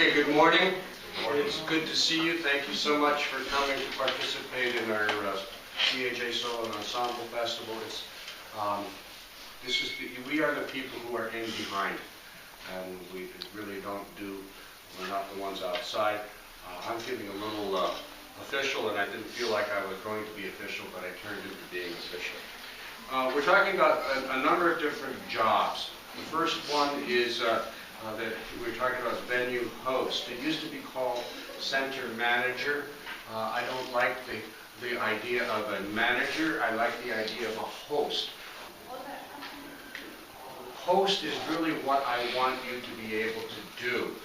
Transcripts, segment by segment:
Okay, good morning. It's good to see you. Thank you so much for coming to participate in our CHA Solo Ensemble Festival. We are the people who are in behind, and we really we're not the ones outside. I'm feeling a little official, and I didn't feel like I was going to be official, but I turned into being official. We're talking about a number of different jobs. The first one is that we're talking about venue host. It used to be called center manager. I don't like the idea of a manager. I like the idea of a host. Host is really what I want you to be able to do.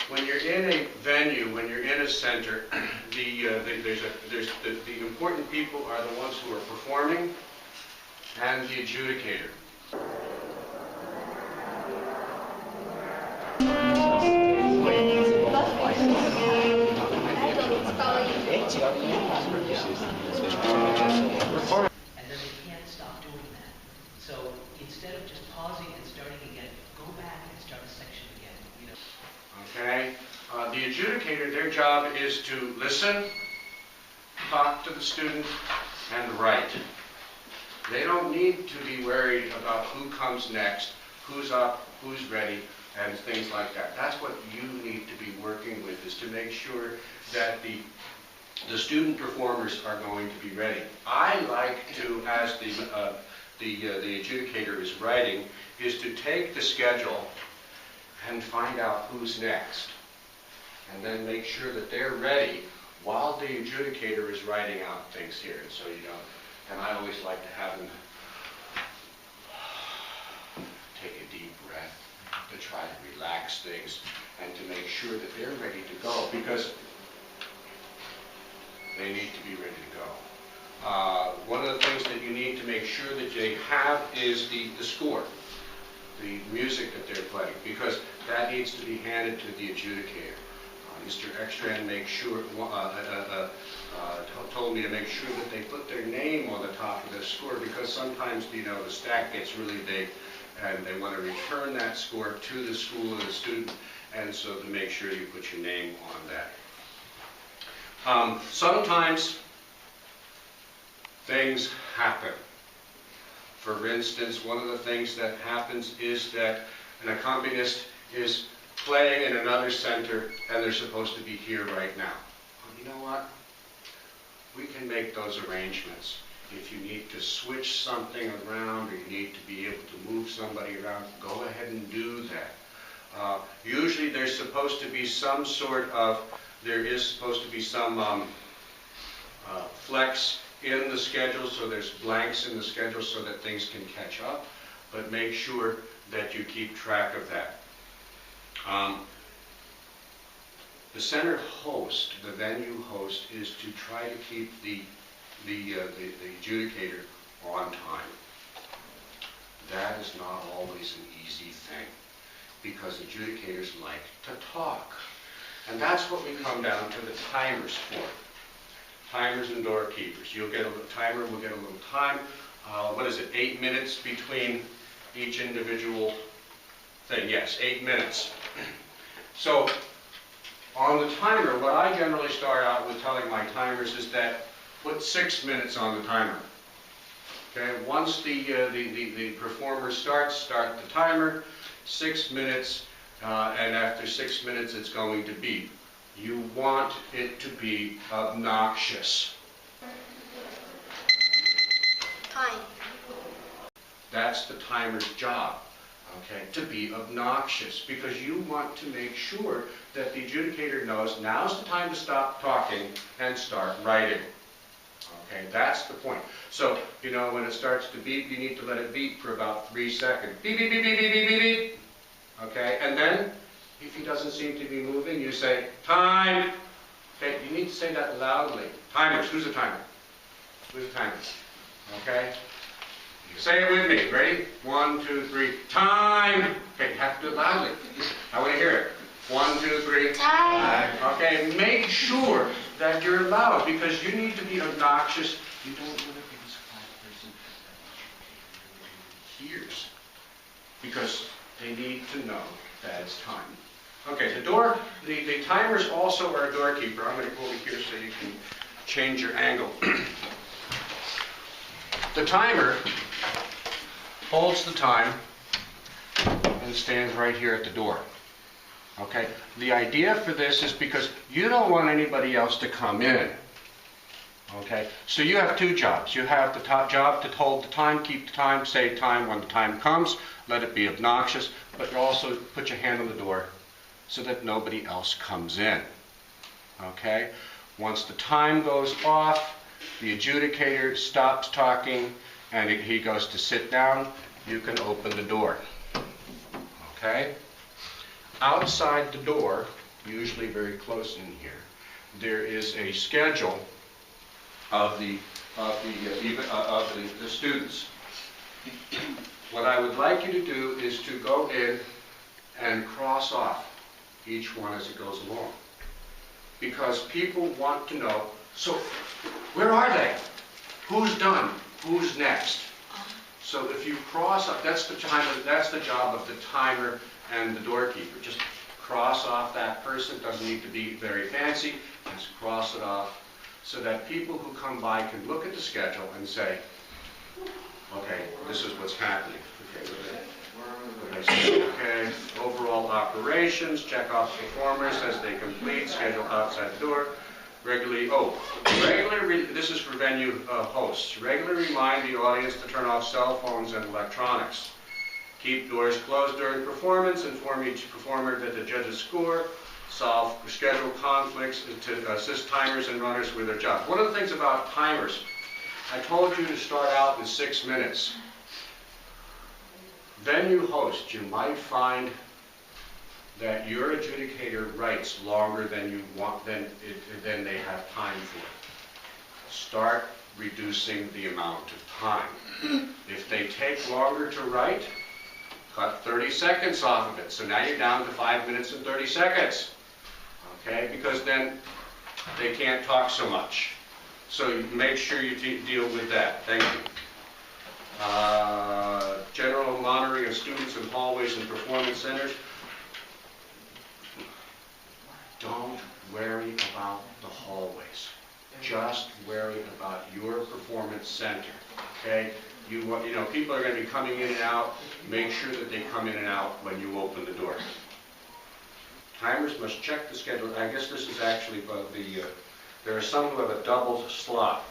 When you're in a venue, when you're in a center, the important people are the ones who are performing and the adjudicator. And then they can't stop doing that. So instead of just pausing and starting again, go back and start a section again. You know. Okay? The adjudicator, their job is to listen, talk to the student, and write. They don't need to be worried about who comes next, who's up, who's ready, and things like that. That's what you need to be working with, is to make sure that the student performers are going to be ready. I like to, as the adjudicator is writing, is to take the schedule and find out who's next, and then make sure that they're ready while the adjudicator is writing out things here. And so you don't. And I always like to have them take a deep breath to try to relax things and to make sure that they're ready to go, because they need to be ready to go. One of the things that you need to make sure that they have is the score, the music that they're playing, because that needs to be handed to the adjudicator. Mr. Ekstrand told me to make sure that they put their name on the top of the score, because sometimes, you know, the stack gets really big and they want to return that score to the school and the student, and so to make sure you put your name on that. Sometimes things happen. For instance, one of the things that happens is that an accompanist is playing in another center and they're supposed to be here right now. Well, you know what? We can make those arrangements. If you need to switch something around, or you need to be able to move somebody around, go ahead and do that. Usually there's supposed to be some there is supposed to be some flex in the schedule, so there's blanks in the schedule so that things can catch up, but make sure that you keep track of that. The center host, the venue host, is to try to keep the adjudicator on time. That is not always an easy thing, because adjudicators like to talk. And that's what we come down to the timers for. Timers and doorkeepers. You'll get a little timer, we'll get a little time. What is it, 8 minutes between each individual thing? Yes, 8 minutes. So, on the timer, what I generally start out with telling my timers is that put 6 minutes on the timer. Okay, once the performer start the timer, 6 minutes, and after 6 minutes it's going to beep. You want it to be obnoxious. Time. That's the timer's job. Okay, to be obnoxious, because you want to make sure that the adjudicator knows now's the time to stop talking and start writing. Okay, that's the point. So, you know, when it starts to beep, you need to let it beep for about 3 seconds. Beep, beep, beep, beep, beep, beep, beep, beep. Okay, and then, if he doesn't seem to be moving, you say, time. Okay, you need to say that loudly. Timers, who's a timer? Who's a timer? Okay? Say it with me. Ready? 1, 2, 3. Time. Okay, you have to do it loudly. I want to hear it. 1, 2, 3. Time. Okay, make sure that you're loud, because you need to be obnoxious. You don't want to be this quiet person that hears, because they need to know that it's time. Okay, the door, the timers also are a doorkeeper. I'm going to go over here so you can change your angle. The timer holds the time and stands right here at the door. Okay, the idea for this is because you don't want anybody else to come in. Okay, so you have two jobs. You have the top job to hold the time, keep the time, say time when the time comes, let it be obnoxious, but you also put your hand on the door so that nobody else comes in. Okay, once the time goes off, the adjudicator stops talking and he goes to sit down, you can open the door. Okay, outside the door, usually very close in here, there is a schedule of the students. What I would like you to do is to go in and cross off each one as it goes along. Because people want to know, so where are they? Who's done? Who's next? So if you cross off, that's the job of the timer and the doorkeeper. Just cross off that person. It doesn't need to be very fancy. Just cross it off so that people who come by can look at the schedule and say, okay, this is what's happening. Okay, overall operations, check off performers as they complete, schedule outside the door. This is for venue hosts. Regularly remind the audience to turn off cell phones and electronics. Keep doors closed during performance, inform each performer that the judges score, solve schedule conflicts to assist timers and runners with their jobs. One of the things about timers, I told you to start out in 6 minutes. Venue host, you might find that your adjudicator writes longer than you want, than they have time for. Start reducing the amount of time. If they take longer to write, cut 30 seconds off of it. So now you're down to 5 minutes and 30 seconds. Okay, because then they can't talk so much. So you make sure you deal with that. Thank you. General monitoring of students in hallways and performance centers. Don't worry about the hallways. Just worry about your performance center. Okay? You know, people are going to be coming in and out. Make sure that they come in and out when you open the door. Timers must check the schedule. I guess this is actually there are some who have a double slot.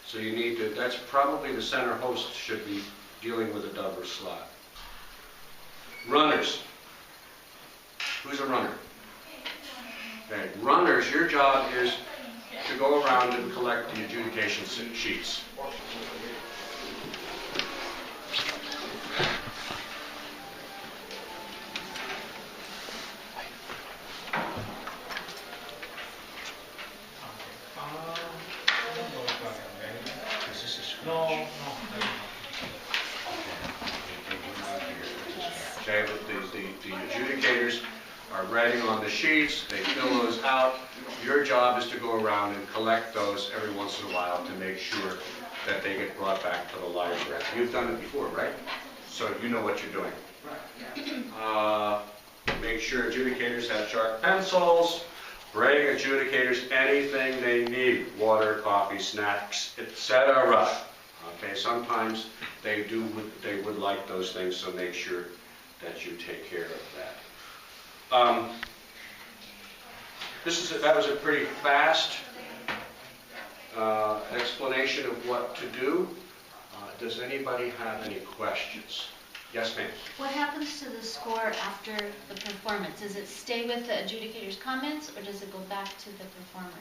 So you need to, that's probably the center host should be dealing with a double slot. Runners. Who's a runner? Okay. Runners, your job is to go around and collect the adjudication sheets. Okay, the adjudicators are writing on the sheets, they fill those out. Your job is to go around and collect those every once in a while to make sure that they get brought back to the library. You've done it before, right? So you know what you're doing. Make sure adjudicators have sharp pencils. Bring adjudicators anything they need, water, coffee, snacks, etc. Okay, sometimes they would like those things, so make sure that you take care of that. That was a pretty fast explanation of what to do. Does anybody have any questions? Yes, ma'am. What happens to the score after the performance? Does it stay with the adjudicator's comments, or does it go back to the performer?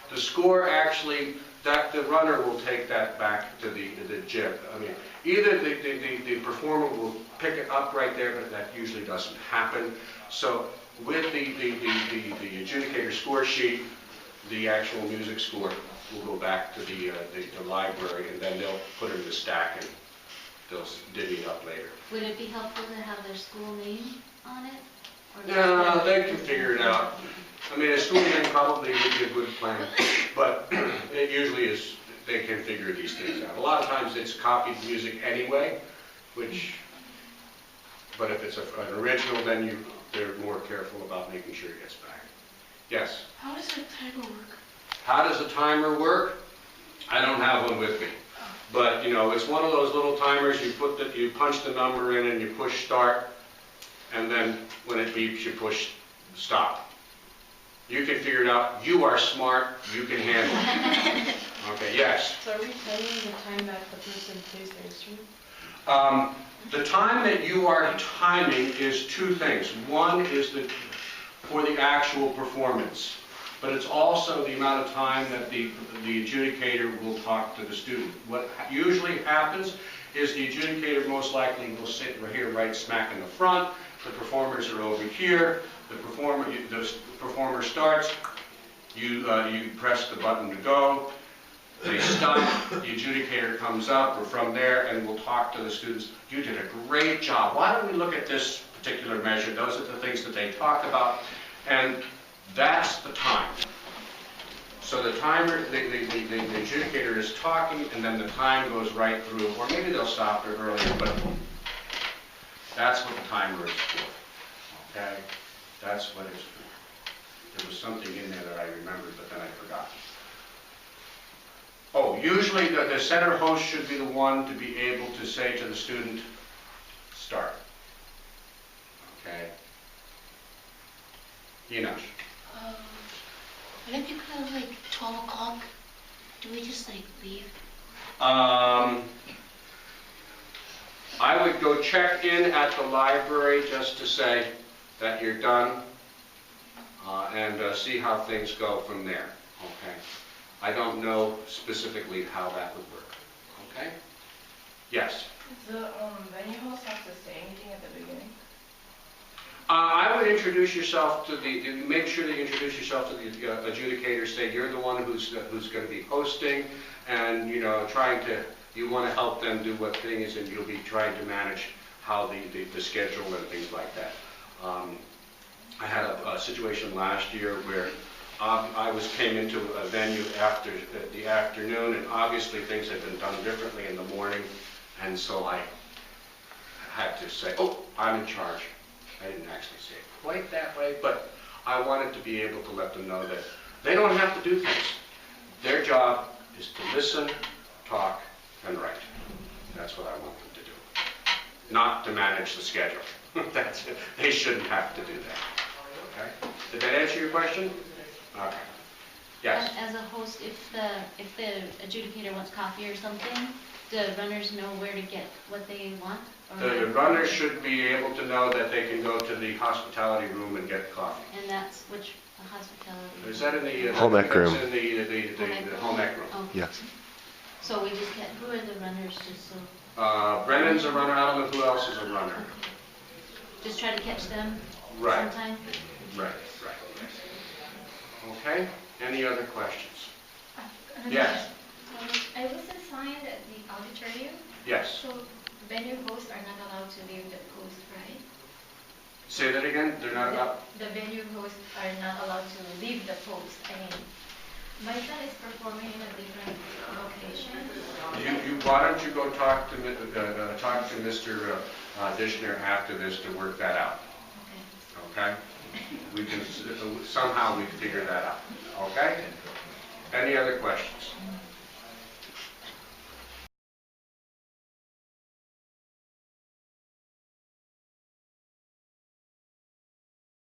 The score actually, the runner will take that back to the gym. I mean, either the performer will pick it up right there, but that usually doesn't happen. So with the adjudicator score sheet, the actual music score will go back to the library, and then they'll put it in the stack and they'll divvy it up later. Would it be helpful to have their school name on it? Yeah, they can figure it out. I mean, a school name probably would be a good plan, but it usually is, they can figure these things out. A lot of times it's copied music anyway, but if it's an original, then they're more careful about making sure it gets back. Yes? How does the timer work? How does the timer work? I don't have one with me. But, you know, it's one of those little timers, you punch the number in and you push start, and then when it beeps, you push stop. You can figure it out. You are smart. You can handle it. Okay, yes? So are we setting the time that the person plays their instrument? The time that you are timing is two things. One is for the actual performance, but it's also the amount of time that the adjudicator will talk to the student. What usually happens is the adjudicator most likely will sit right here, right smack in the front. The performers are over here. The performer starts. You press the button to go. They stop. The adjudicator comes up, or from there, and will talk to the students. You did a great job. Why don't we look at this particular measure? Those are the things that they talk about, and that's the time. So the timer, the adjudicator is talking, and then the time goes right through, or maybe they'll stop it earlier, but that's what the timer is for. Okay? That's what it's for. There was something in there that I remembered, but then I forgot. Oh, usually the center host should be the one to be able to say to the student, start. Okay? Enosh. What if you kind of like 12 o'clock? Do we just like leave? I would go check in at the library just to say that you're done and see how things go from there. Okay? I don't know specifically how that would work. Okay? Yes? Does the venue host have to say anything at the beginning? I would introduce yourself to make sure that you introduce yourself to the adjudicator. Say you're the one who's going to be hosting, and you know, you want to help them do what thing is, and you'll be trying to manage how the schedule and things like that. I had a situation last year where I came into a venue after the afternoon, and obviously things had been done differently in the morning, and so I had to say, "Oh, I'm in charge." I didn't actually say it quite that way, but I wanted to be able to let them know that they don't have to do things. Their job is to listen, talk, and write. That's what I want them to do. Not to manage the schedule. That's it. They shouldn't have to do that. Okay? Did that answer your question? Okay. Yes? As a host, if the adjudicator wants coffee or something, do runners know where to get what they want? The runners should be able to know that they can go to the hospitality room and get coffee. And that's which hospitality? Is that in the home ec room? That's in the home ec room. Okay. Yes. So we just get, who are the runners just so? Brennan's a runner. I don't know who else is a runner. Okay. Just try to catch them Right. sometime? Right. Okay. Any other questions? Yes. I was assigned at the auditorium, Yes. so venue hosts are not allowed to leave the post, right? Say that again. They're not about. The venue hosts are not allowed to leave the post. I mean, my son is performing in a different location. Why don't you go talk to Mr. Dishner after this to work that out? Okay. Okay. We can somehow we can figure that out. Okay. Any other questions?